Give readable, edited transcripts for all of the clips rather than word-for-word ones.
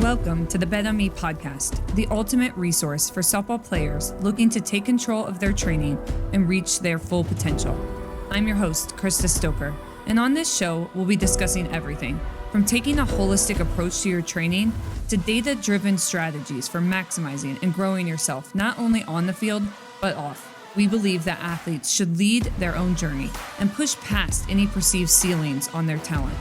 Welcome to the Bet On Me podcast, the ultimate resource for softball players looking to take control of their training and reach their full potential. I'm your host, Krista Stoker, and on this show, we'll be discussing everything from taking a holistic approach to your training to data-driven strategies for maximizing and growing yourself, not only on the field, but off. We believe that athletes should lead their own journey and push past any perceived ceilings on their talent.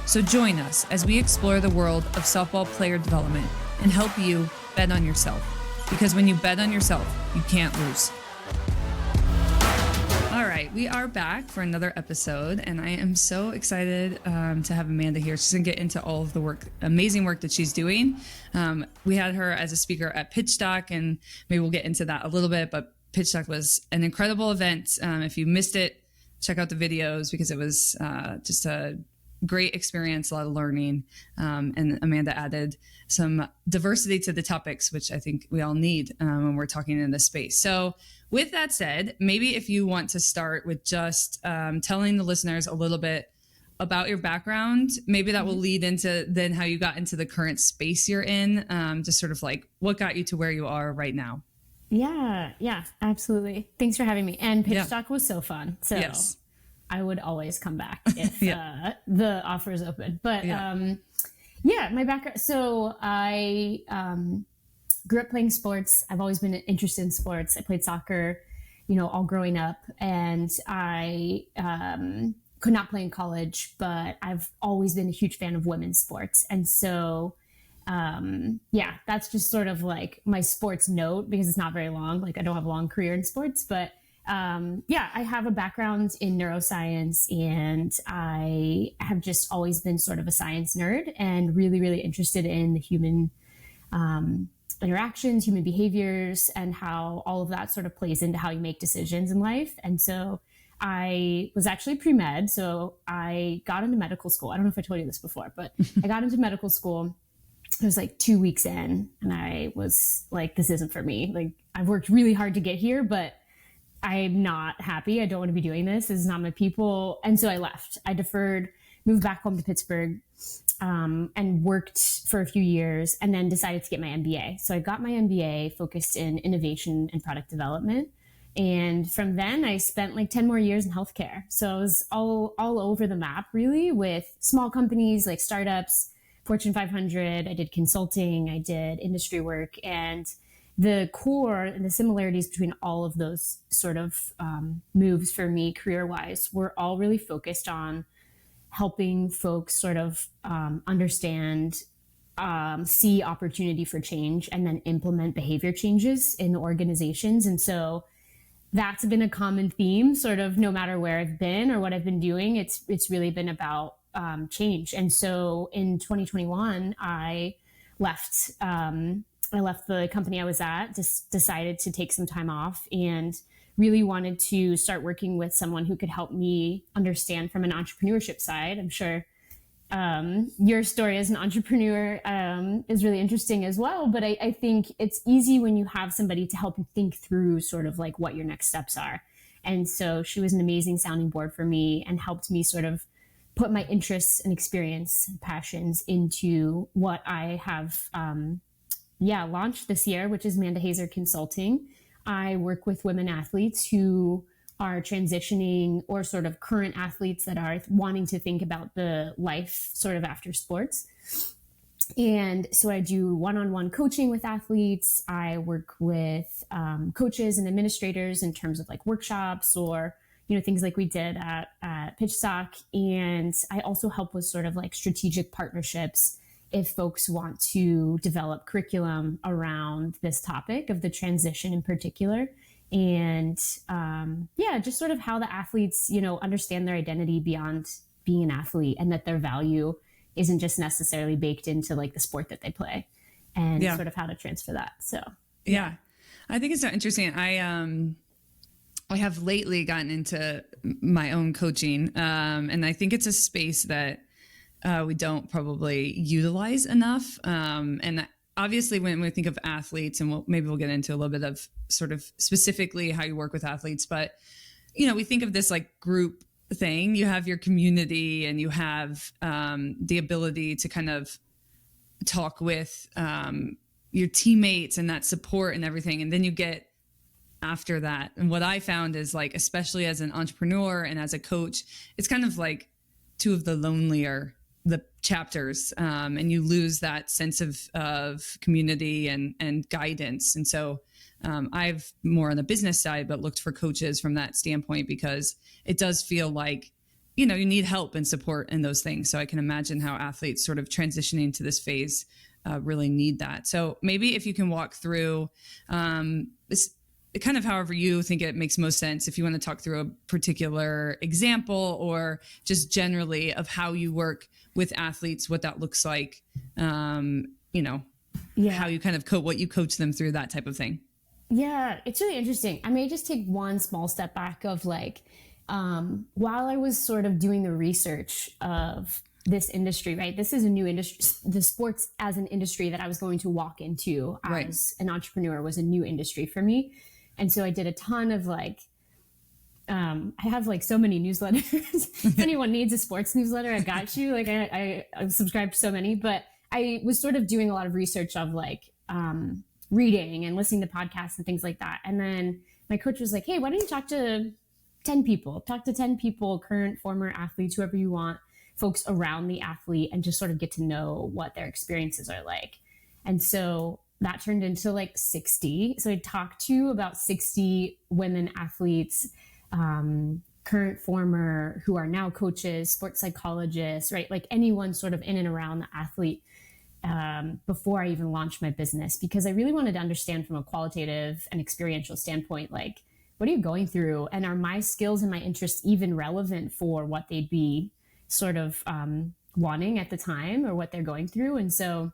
So join us as we explore the world of softball player development and help you bet on yourself. Because when you bet on yourself, you can't lose. All right, we are back for another episode, and I am so excited to have Amanda here. She's gonna get into all of the amazing work that she's doing. We had her as a speaker at Pitch Doc, and maybe we'll get into that a little bit, but Pitch Doc was an incredible event. If you missed it, check out the videos because it was just a great experience, a lot of learning, and Amanda added some diversity to the topics, which I think we all need when we're talking in this space. So with that said, maybe if you want to start with just telling the listeners a little bit about your background, maybe that will lead into then how you got into the current space you're in, just sort of like what got you to where you are right now. Yeah, absolutely. Thanks for having me. And Pitch Doc was so fun. So yes. I would always come back if the offer is open. But my background. So I grew up playing sports. I've always been interested in sports. I played soccer, all growing up, and I could not play in college, but I've always been a huge fan of women's sports. And so, that's just sort of like my sports note because it's not very long. Like I don't have a long career in sports, but I have a background in neuroscience, and I have just always been sort of a science nerd and really, really interested in the human interactions, human behaviors, and how all of that sort of plays into how you make decisions in life. And so I was actually pre-med. So I got into medical school. I don't know if I told you this before, but I got into medical school. It was like 2 weeks in, and I was like, this isn't for me. Like I've worked really hard to get here, but I'm not happy. I don't want to be doing this. This is not my people. And so I left. I deferred, moved back home to Pittsburgh, and worked for a few years, and then decided to get my MBA. So I got my MBA focused in innovation and product development. And from then I spent like 10 more years in healthcare. So I was all over the map really, with small companies like startups, Fortune 500. I did consulting, I did industry work, and the core and the similarities between all of those sort of moves for me career-wise were all really focused on helping folks sort of understand, see opportunity for change, and then implement behavior changes in the organizations. And so that's been a common theme, sort of no matter where I've been or what I've been doing. It's really been about change. And so in 2021, I left the company I was at, just decided to take some time off, and really wanted to start working with someone who could help me understand from an entrepreneurship side. I'm sure your story as an entrepreneur is really interesting as well, but I think it's easy when you have somebody to help you think through sort of like what your next steps are. And so she was an amazing sounding board for me and helped me sort of put my interests and experience and passions into what I have launched this year, which is Hazer Consulting. I work with women athletes who are transitioning, or sort of current athletes that are wanting to think about the life sort of after sports. And so I do one-on-one coaching with athletes. I work with coaches and administrators in terms of like workshops or things like we did at Pitch Doc. And I also help with sort of like strategic partnerships if folks want to develop curriculum around this topic of the transition in particular. And just sort of how the athletes, understand their identity beyond being an athlete, and that their value isn't just necessarily baked into like the sport that they play, and sort of how to transfer that. So, yeah, I think it's so interesting. I have lately gotten into my own coaching, and I think it's a space that we don't probably utilize enough. And obviously, when we think of athletes, and maybe we'll get into a little bit of sort of specifically how you work with athletes, but we think of this like group thing. You have your community, and you have the ability to kind of talk with your teammates and that support and everything. And then you get after that. And what I found is like, especially as an entrepreneur and as a coach, it's kind of like two of the lonelier the chapters, and you lose that sense of community and guidance. And so I've more on the business side, but looked for coaches from that standpoint, because it does feel like, you need help and support in those things. So I can imagine how athletes sort of transitioning to this phase really need that. So maybe if you can walk through this, kind of however you think it makes most sense, if you want to talk through a particular example or just generally of how you work with athletes, what that looks like, how you kind of what you coach them through, that type of thing. Yeah, it's really interesting. I may just take one small step back of like, while I was sort of doing the research of this industry, right? This is a new industry. The sports as an industry that I was going to walk into as an entrepreneur was a new industry for me. And so I did a ton of like, I have like so many newsletters. If anyone needs a sports newsletter, I got you. Like I subscribed to so many, but I was sort of doing a lot of research of like, reading and listening to podcasts and things like that. And then my coach was like, hey, why don't you talk to 10 people, current, former athletes, whoever you want, folks around the athlete, and just sort of get to know what their experiences are like. And so that turned into like 60. So I talked to about 60 women athletes, current, former, who are now coaches, sports psychologists, right? Like anyone sort of in and around the athlete, before I even launched my business, because I really wanted to understand from a qualitative and experiential standpoint, like, what are you going through? And are my skills and my interests even relevant for what they'd be sort of wanting at the time, or what they're going through? And so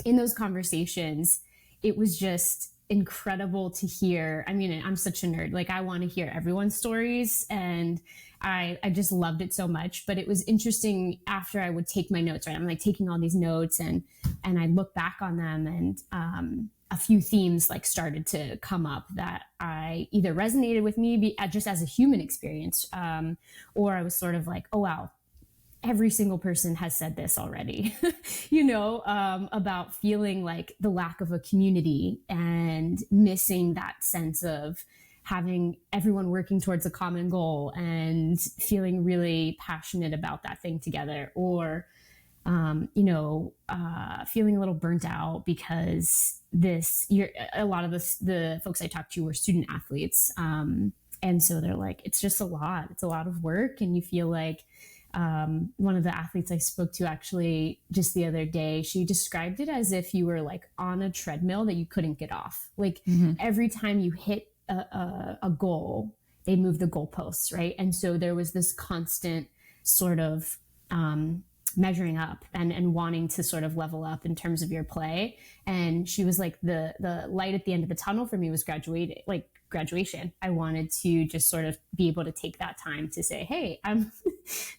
in those conversations, it was just incredible to hear. I mean, I'm such a nerd. Like I want to hear everyone's stories, and I just loved it so much. But it was interesting after I would take my notes, right? I'm like taking all these notes and I look back on them, and a few themes like started to come up that I either resonated with me just as a human experience, or I was sort of like, oh, wow, every single person has said this already, about feeling like the lack of a community and missing that sense of having everyone working towards a common goal and feeling really passionate about that thing together, or feeling a little burnt out because a lot of the folks I talked to were student athletes. And so they're like, it's just a lot. It's a lot of work. And you feel like, one of the athletes I spoke to actually just the other day, she described it as if you were like on a treadmill that you couldn't get off. Like every time you hit a goal, they move the goalposts, right? And so there was this constant sort of measuring up and wanting to sort of level up in terms of your play. And she was like, the light at the end of the tunnel for me was graduation. I wanted to just sort of be able to take that time to say, hey, I'm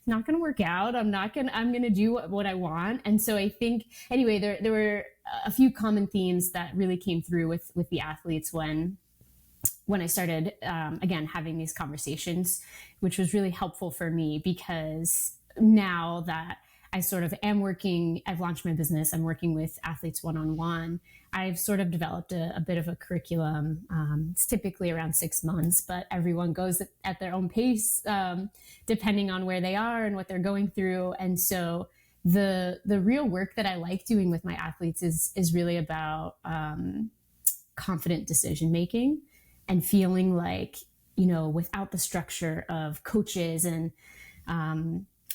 not going to work out. I'm going to do what I want. And so I think, anyway, there were a few common themes that really came through with the athletes when I started, again, having these conversations, which was really helpful for me, because now that I sort of I've launched my business, I'm working with athletes one-on-one, I've sort of developed a bit of a curriculum. It's typically around 6 months, but everyone goes at their own pace, depending on where they are and what they're going through. And so the real work that I like doing with my athletes is really about confident decision-making, and feeling like, without the structure of coaches and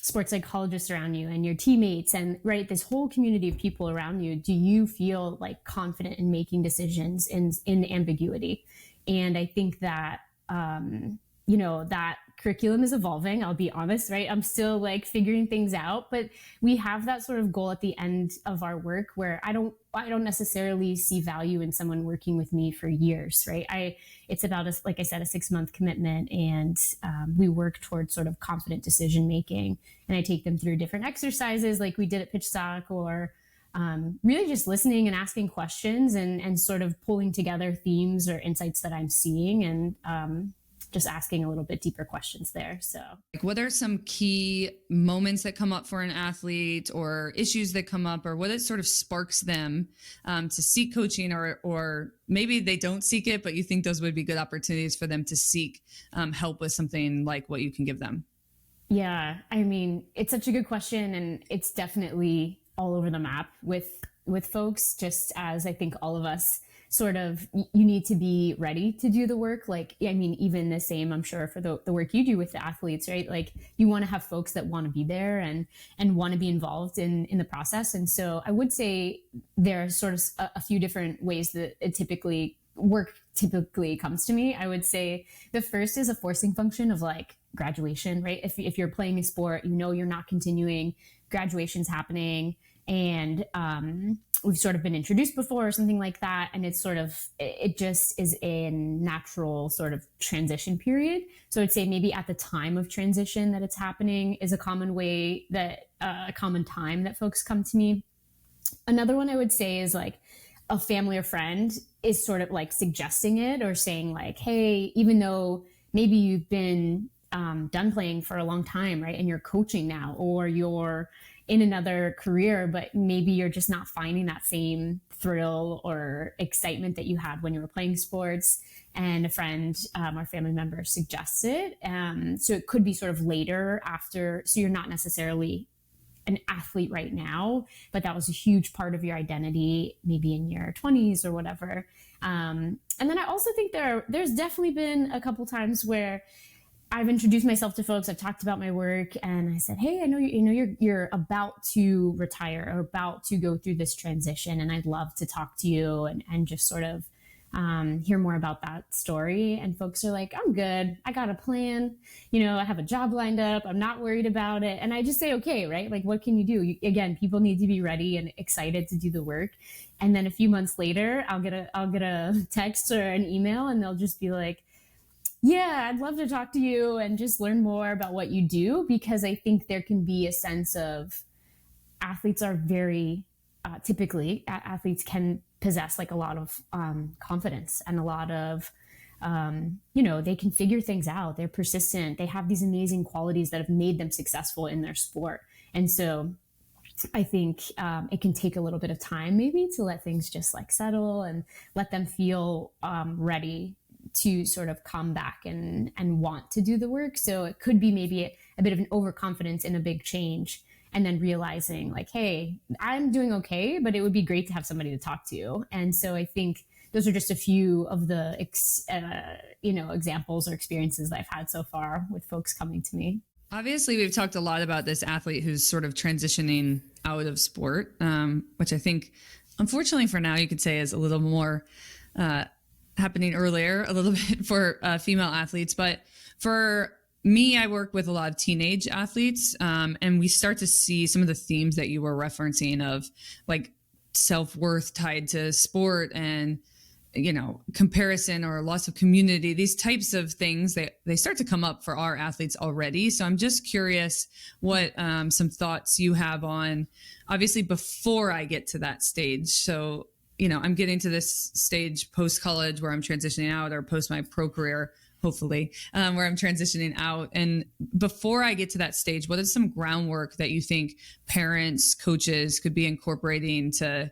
sports psychologists around you and your teammates and right, this whole community of people around you, do you feel like confident in making decisions in ambiguity? And I think that, that curriculum is evolving. I'll be honest, right? I'm still like figuring things out, but we have that sort of goal at the end of our work where I don't necessarily see value in someone working with me for years, right? It's about like I said, a 6-month commitment, and we work towards sort of confident decision making. And I take them through different exercises like we did at Pitch Stock, or really just listening and asking questions and sort of pulling together themes or insights that I'm seeing. And just asking a little bit deeper questions there. So like, what are some key moments that come up for an athlete, or issues that come up, or what it sort of sparks them to seek coaching, or maybe they don't seek it, but you think those would be good opportunities for them to seek help with something like what you can give them? yeah, I mean, it's such a good question, and it's definitely all over the map with folks, just as I think all of us sort of, you need to be ready to do the work. Like, I mean, even the same, I'm sure, for the work you do with the athletes, right? Like, you want to have folks that want to be there and want to be involved in the process. And so I would say there are sort of a few different ways that it typically comes to me. I would say the first is a forcing function of like graduation, right? If you're playing a sport, you know, you're not continuing, graduation's happening, and we've sort of been introduced before or something like that. And it's sort of, it just is a natural sort of transition period. So I'd say maybe at the time of transition that it's happening is a common way that, a common time that folks come to me. Another one I would say is like a family or friend is sort of like suggesting it, or saying like, hey, even though maybe you've been done playing for a long time, right? And you're coaching now, or you're in another career, but maybe you're just not finding that same thrill or excitement that you had when you were playing sports, and a friend or family member suggests it. So it could be sort of later after, so you're not necessarily an athlete right now, but that was a huge part of your identity, maybe in your 20s or whatever. And then I also think there's definitely been a couple times where I've introduced myself to folks. I've talked about my work, and I said, "Hey, I know you're about to retire or about to go through this transition, and I'd love to talk to you and just sort of hear more about that story." And folks are like, "I'm good. I got a plan. I have a job lined up. I'm not worried about it." And I just say, "Okay, right? Like, what can you do?" Again, people need to be ready and excited to do the work. And then a few months later, I'll get a text or an email, and they'll just be like, "Yeah, I'd love to talk to you and just learn more about what you do," because I think there can be a sense of athletes are very typically athletes can possess like a lot of confidence and a lot of they can figure things out. They're persistent. They have these amazing qualities that have made them successful in their sport. And so I think it can take a little bit of time maybe to let things just like settle and let them feel ready to sort of come back and want to do the work. So it could be maybe a bit of an overconfidence in a big change, and then realizing like, hey, I'm doing okay, but it would be great to have somebody to talk to. And so I think those are just a few of the examples or experiences that I've had so far with folks coming to me. Obviously, we've talked a lot about this athlete who's sort of transitioning out of sport, which I think, unfortunately for now, you could say is a little more happening earlier a little bit for female athletes. But for me, I work with a lot of teenage athletes, and we start to see some of the themes that you were referencing of like self-worth tied to sport and, comparison or loss of community. These types of things, they start to come up for our athletes already. So I'm just curious what some thoughts you have on, obviously, before I get to that stage. So I'm getting to this stage post-college where I'm transitioning out, or post my pro career, hopefully, where I'm transitioning out. And before I get to that stage, what is some groundwork that you think parents, coaches could be incorporating to,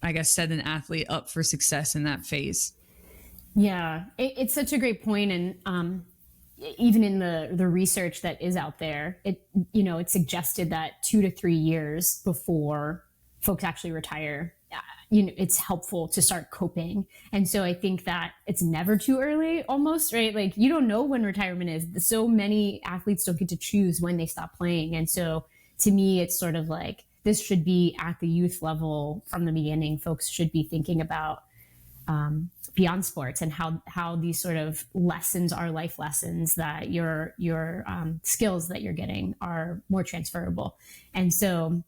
I guess, set an athlete up for success in that phase? Yeah, it's such a great point. And even in the research that is out there, it suggested that 2 to 3 years before folks actually retire, it's helpful to start coping. And so I think that it's never too early almost, right? Like, you don't know when retirement is. So many athletes don't get to choose when they stop playing. And so to me, it's sort of like, this should be at the youth level from the beginning. Folks should be thinking about beyond sports and how these sort of lessons are life lessons, that your skills that you're getting are more transferable. And so,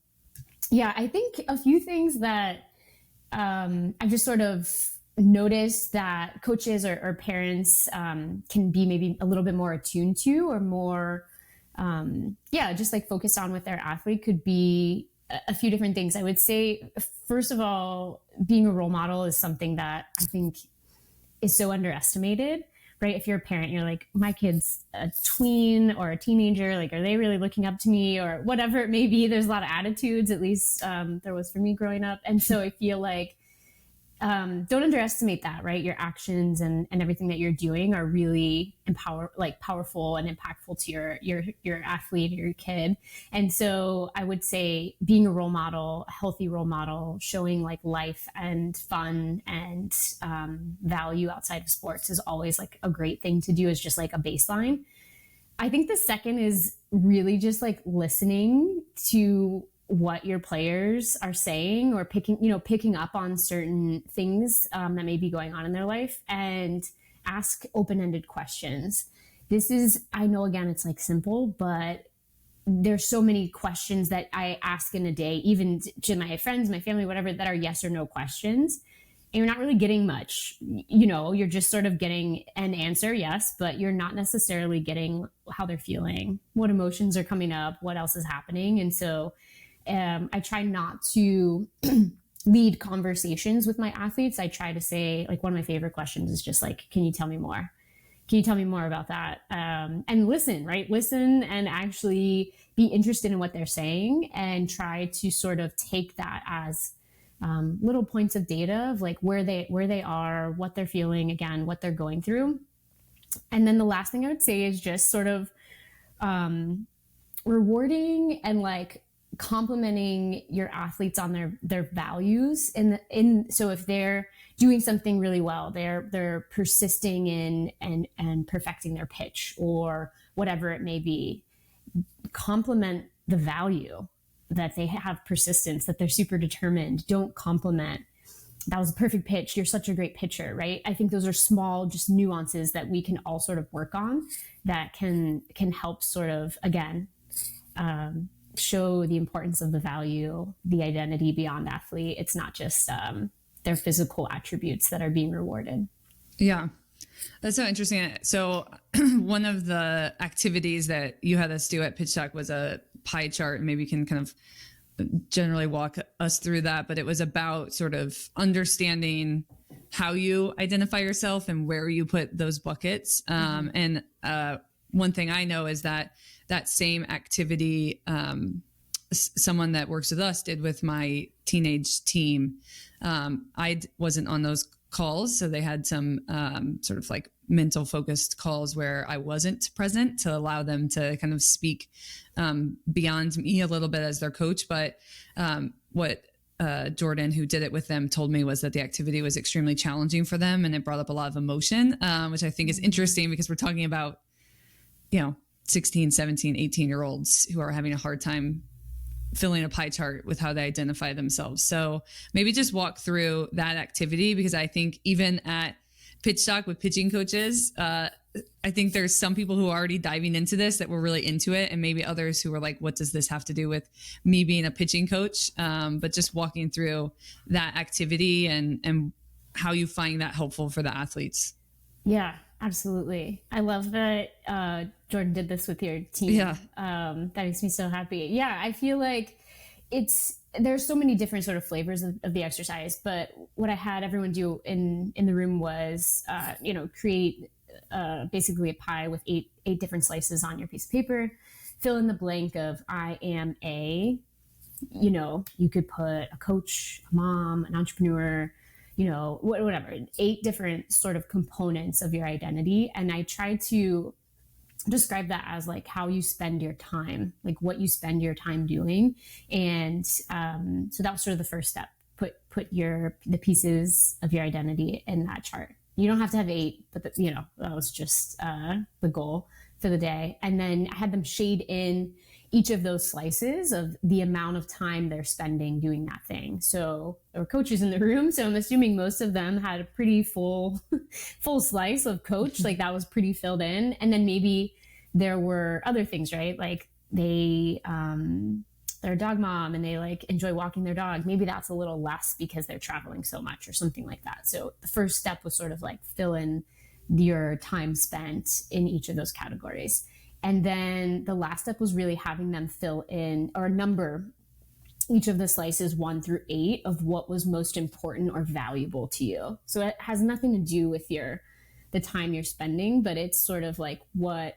yeah, I think a few things that I've just sort of noticed that coaches or parents can be maybe a little bit more attuned to, or more, just like focused on with their athlete, could be a few different things. I would say, first of all, being a role model is something that I think is so underestimated, right? If you're a parent, you're like, my kid's a tween or a teenager, like, are they really looking up to me, or whatever it may be? There's a lot of attitudes, at least there was for me growing up. And so I feel like, don't underestimate that, right? Your actions and everything that you're doing are really powerful and impactful to your athlete or your kid. And so I would say being a role model, a healthy role model, showing like life and fun and value outside of sports is always like a great thing to do, as just like a baseline. I think the second is really just like listening to what your players are saying, or picking up on certain things that may be going on in their life, and ask open-ended questions. This is, I know, again, it's like simple, but there's so many questions that I ask in a day, even to my friends, my family, whatever, that are yes or no questions. And you're not really getting much, you're just sort of getting an answer, yes, but you're not necessarily getting how they're feeling, what emotions are coming up, what else is happening. And so I try not to lead conversations with my athletes. I try to say, like, one of my favorite questions is just like, can you tell me more? Can you tell me more about that? And listen, right? Listen and actually be interested in what they're saying, and try to sort of take that as little points of data of like where they are, what they're feeling, again, what they're going through. And then the last thing I would say is just sort of rewarding and like complimenting your athletes on their values so if they're doing something really well, they're persisting in and perfecting their pitch or whatever it may be, compliment the value that they have persistence, that they're super determined. Don't compliment, that was a perfect pitch, you're such a great pitcher, right? I think those are small, just nuances that we can all sort of work on that can help sort of, again, show the importance of the value, the identity beyond athlete. It's not just their physical attributes that are being rewarded. Yeah, that's so interesting. So one of the activities that you had us do at Pitch Talk was a pie chart. Maybe you can kind of generally walk us through that, but it was about sort of understanding how you identify yourself and where you put those buckets. And one thing I know is that same activity, someone that works with us did with my teenage team. I wasn't on those calls, so they had some sort of like mental focused calls where I wasn't present to allow them to kind of speak beyond me a little bit as their coach. But what Jordan, who did it with them, told me was that the activity was extremely challenging for them, and it brought up a lot of emotion, which I think is interesting because we're talking about, 16, 17, 18-year-olds who are having a hard time filling a pie chart with how they identify themselves. So maybe just walk through that activity, because I think even at Pitch Talk with pitching coaches, I think there's some people who are already diving into this that were really into it, and maybe others who were like, what does this have to do with me being a pitching coach? But just walking through that activity and how you find that helpful for the athletes. Yeah, absolutely. I love that Jordan did this with your team. Yeah. That makes me so happy. Yeah, I feel like there's so many different sort of flavors of the exercise, but what I had everyone do in the room was, create basically a pie with eight different slices on your piece of paper, fill in the blank of I am you could put a coach, a mom, an entrepreneur, whatever, 8 different sort of components of your identity. And I try to describe that as like how you spend your time, like what you spend your time doing. And so that was sort of the first step. Put the pieces of your identity in that chart. You don't have to have 8, but that was just the goal for the day. And then I had them shade in each of those slices of the amount of time they're spending doing that thing. So there were coaches in the room, so I'm assuming most of them had a pretty full slice of coach, like that was pretty filled in. And then maybe there were other things, right? Like they're a dog mom and they like enjoy walking their dog. Maybe that's a little less because they're traveling so much or something like that. So the first step was sort of like fill in your time spent in each of those categories. And then the last step was really having them fill in or number each of the slices 1 through 8 of what was most important or valuable to you. So it has nothing to do with your the time you're spending, but it's sort of like what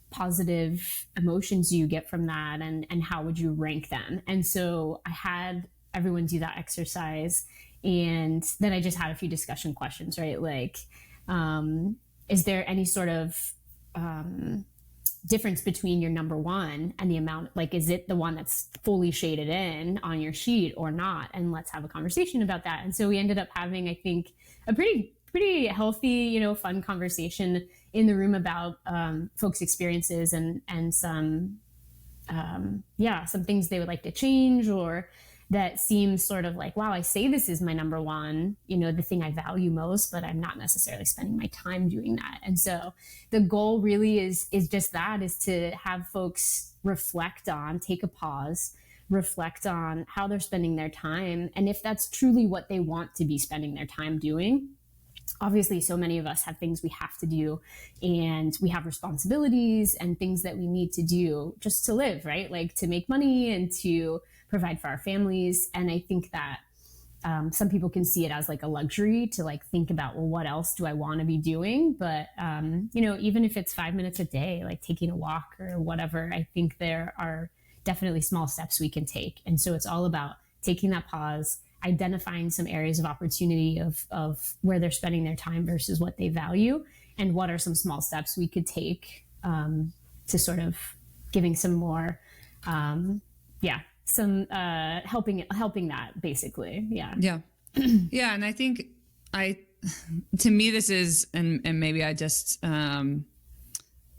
positive emotions you get from that, and how would you rank them. And so I had everyone do that exercise, and then I just had a few discussion questions, right? Like, is there any sort of difference between your number one and the amount, like, is it the one that's fully shaded in on your sheet or not? And let's have a conversation about that. And so we ended up having, I think, a pretty healthy, fun conversation in the room about folks' experiences, and some some things they would like to change, or that seems sort of like, wow, I say this is my number one, the thing I value most, but I'm not necessarily spending my time doing that. And so the goal really is just that, is to have folks reflect on, take a pause, reflect on how they're spending their time, and if that's truly what they want to be spending their time doing. Obviously, so many of us have things we have to do, and we have responsibilities and things that we need to do just to live, right? Like to make money and to provide for our families. And I think that some people can see it as like a luxury to like think about, well, what else do I want to be doing? But, even if it's 5 minutes a day, like taking a walk or whatever, I think there are definitely small steps we can take. And so it's all about taking that pause, identifying some areas of opportunity of where they're spending their time versus what they value, and what are some small steps we could take to sort of giving some more, some helping that basically. Yeah. And I think to me this is, and maybe I just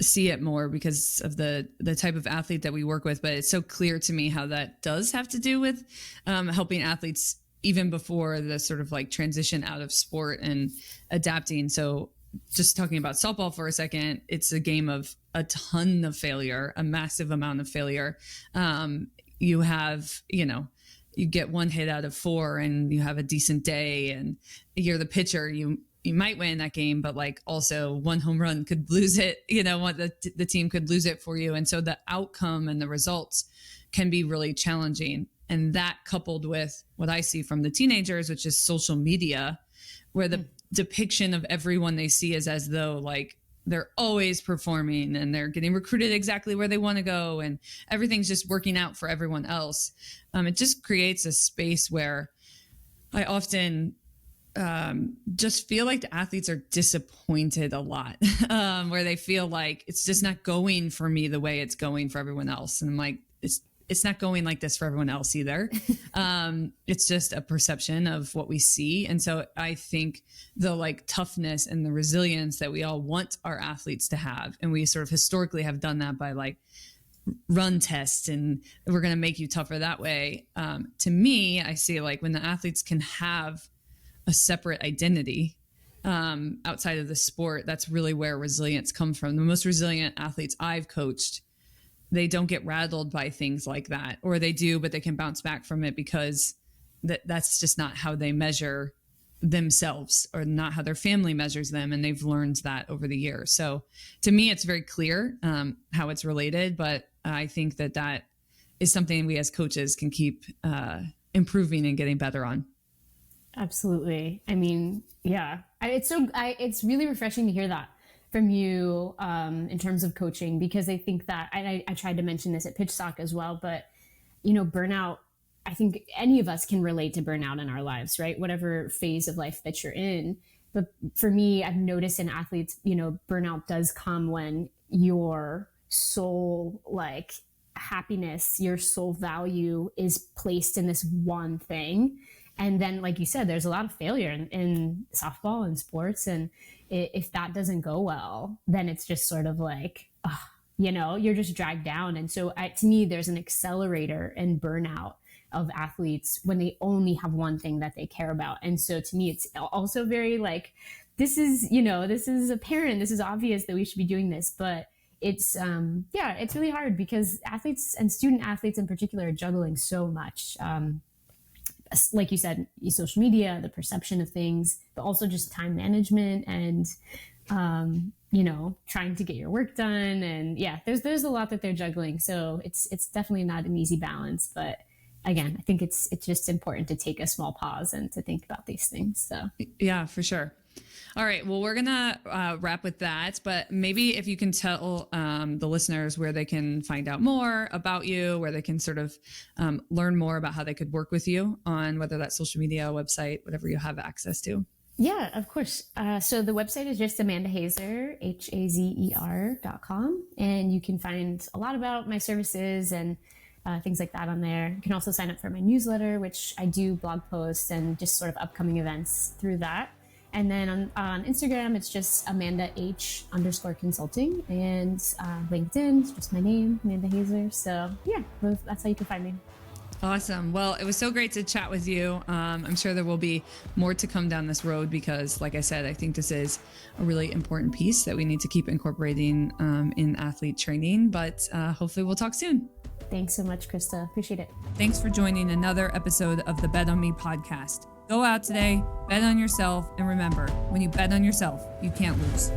see it more because of the type of athlete that we work with, but it's so clear to me how that does have to do with helping athletes even before the sort of like transition out of sport and adapting. So just talking about softball for a second, it's a game of a ton of failure, a massive amount of failure. You have, you get one hit out of 4 and you have a decent day and you're the pitcher, you might win that game, but like also one home run could lose it, the team could lose it for you. And so the outcome and the results can be really challenging. And that coupled with what I see from the teenagers, which is social media, where the depiction of everyone they see is as though like they're always performing and they're getting recruited exactly where they want to go and everything's just working out for everyone else. It just creates a space where I often just feel like the athletes are disappointed a lot, where they feel like it's just not going for me the way it's going for everyone else. And I'm like, it's not going like this for everyone else either. It's just a perception of what we see. And so I think the like toughness and the resilience that we all want our athletes to have, and we sort of historically have done that by like run tests and we're going to make you tougher that way. To me, I see like when the athletes can have a separate identity outside of the sport, that's really where resilience comes from. The most resilient athletes I've coached, they don't get rattled by things like that, or they do, but they can bounce back from it because that's just not how they measure themselves, or not how their family measures them. And they've learned that over the years. So to me, it's very clear how it's related, but I think that is something we as coaches can keep improving and getting better on. Absolutely. I mean, yeah, it's really refreshing to hear that from you in terms of coaching, because I think that, and I tried to mention this at Pitch Stock as well, but, burnout, I think any of us can relate to burnout in our lives, right? Whatever phase of life that you're in. But for me, I've noticed in athletes, burnout does come when your soul, like happiness, your soul value is placed in this one thing. And then, like you said, there's a lot of failure in softball and sports. And if that doesn't go well, then it's just sort of like, you're just dragged down. And so to me, there's an accelerator in burnout of athletes when they only have one thing that they care about. And so to me, it's also very like, this is apparent, this is obvious that we should be doing this, but it's really hard because athletes and student athletes in particular are juggling so much. Like you said, social media, the perception of things, but also just time management and, trying to get your work done. And yeah, there's a lot that they're juggling. So it's definitely not an easy balance, but again, I think it's just important to take a small pause and to think about these things. So yeah, for sure. All right. Well, we're going to wrap with that. But maybe if you can tell the listeners where they can find out more about you, where they can sort of learn more about how they could work with you on whether that's social media, website, whatever you have access to. Yeah, of course. So the website is just Amanda Hazer, HAZER.com. And you can find a lot about my services and things like that on there. You can also sign up for my newsletter, which I do blog posts and just sort of upcoming events through that. And then on Instagram, it's just Amanda H_consulting. And LinkedIn, it's just my name, Amanda Hazer. So yeah, that's how you can find me. Awesome. Well, it was so great to chat with you. I'm sure there will be more to come down this road because, like I said, I think this is a really important piece that we need to keep incorporating in athlete training. But hopefully we'll talk soon. Thanks so much, Krista. Appreciate it. Thanks for joining another episode of the Bet on Me podcast. Go out today, bet on yourself, and remember, when you bet on yourself, you can't lose.